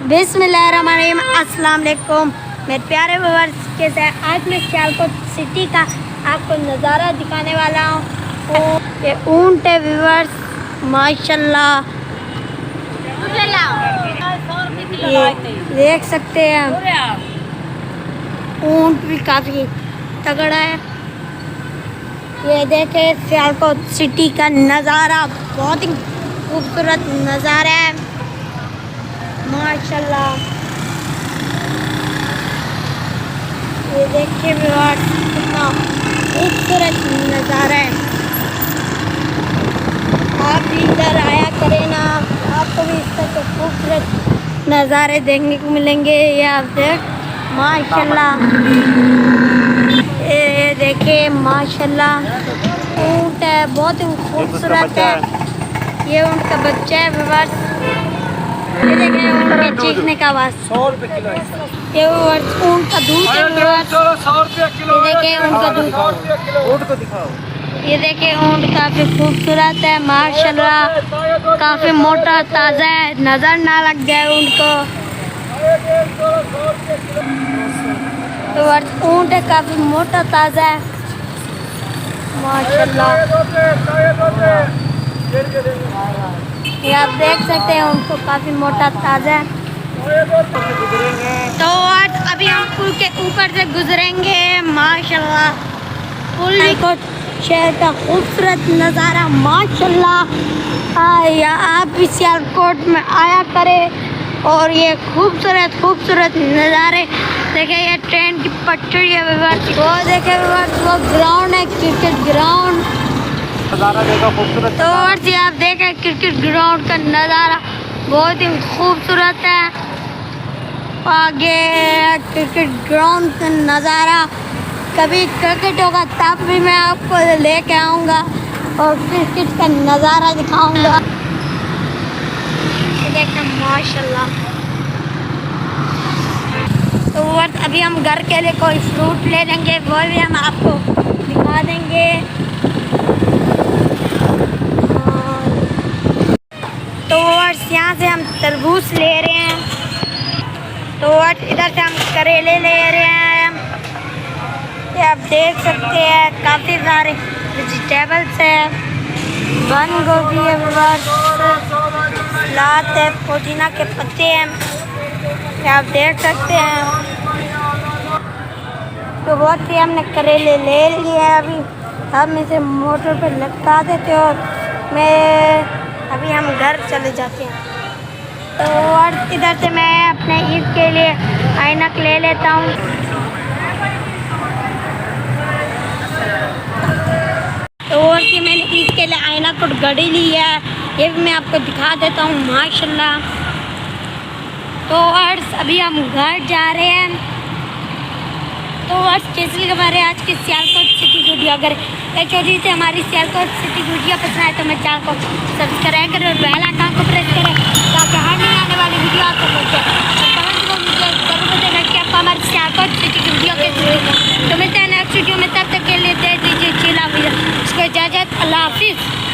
बिस्मिल्लाहिर्रहमानिर्रहीम, अस्सलाम वालेकुम मेरे प्यारे व्यूअर्स के साथ आज मैं सियालकोट सिटी का आपको नज़ारा दिखाने वाला हूँ। ये ऊंट है व्यूअर्स, माशाल्लाह ये देख सकते हैं। ऊंट भी काफ़ी तगड़ा है। ये देखें सियालकोट सिटी का नज़ारा, बहुत ही खूबसूरत नज़ारा है माशाल्लाह। ये देखिए व्यूअर्स, कितना खूबसूरत नज़ारा है। आप भी इधर आया करें ना, आपको भी इस तरह के खूबसूरत नज़ारे देखने को मिलेंगे। ये आप देख माशाल्लाह, ये देखिए माशाल्लाह, ऊँट है, बहुत ही खूबसूरत है। ये ऊँट का बच्चा है व्यूअर्स। ये देखें ऊँट के चीखने का आवाज़। 100 रुपये किलो है। ये ऊँट का दूध है व्यूअर्स। 100 रुपये किलो। ये देखिए ऊँट का दूध। ऊँट को दिखाओ। ये देखिए ऊँट काफ़ी खूबसूरत है माशाल्लाह, काफ़ी मोटा ताज़ा है, नज़र ना लग जाए ऊँट को। तो ऊँट है, काफ़ी मोटा ताज़ा है माशाल्लाह। ये आप देख सकते हैं ऊँट को, काफ़ी मोटा ताज़ा है। तो अभी हम पुल के ऊपर से गुजरेंगे माशाल्लाह। पुल शहर का खूबसूरत नज़ारा माशाल्लाह। आप भी सियालकोट में आया करें और ये खूबसूरत नज़ारे देखें। ये ट्रेन की पटरी है व्यूअर्स, वो देखें व्यूअर्स, वो ग्राउंड है, क्रिकेट ग्राउंड नज़ारा देखो खूबसूरत। तो आप देखें क्रिकेट ग्राउंड का नज़ारा बहुत ही खूबसूरत है। आगे क्रिकेट ग्राउंड का नज़ारा, कभी क्रिकेट होगा तब भी मैं आपको लेके आऊँगा और क्रिकेट का नज़ारा दिखाऊँगा। देखना माशाल्लाह। तो अभी हम घर के लिए कोई फ्रूट ले लेंगे, वो भी हम आपको दिखा देंगे। तो यहाँ से हम तरबूज ले रहे हैं। तो इधर से हम करेले ले रहे हैं। ये आप देख सकते हैं काफ़ी सारे वेजिटेबल्स है, बंद गोभी है, सलाद है, पुदीना के पत्ते हैं, ये आप देख सकते हैं। तो बहुत ही हमने करेले ले लिए हैं। अभी हम इसे मोटर पर लटका देते और अभी हम घर चले जाते हैं। तो और इधर से मैं अपने ईद के लिए ऐनक ले लेता हूँ। तो और कि मैंने ईद के लिए ऐनक और घड़ी ली है, ये भी मैं आपको दिखा देता हूँ माशाल्लाह। तो और अभी हम घर जा रहे हैं। तो आज कैसी हमारे आज की सियालकोट सिटी वीडियो, अगर एक छोटी से हमारी सियालकोट सिटी वीडियो पसंद आए तो मैं चैनल को सब्सक्राइब करें और बेल आइकन को प्रेस करें ताकि हर नई आने वाली वीडियो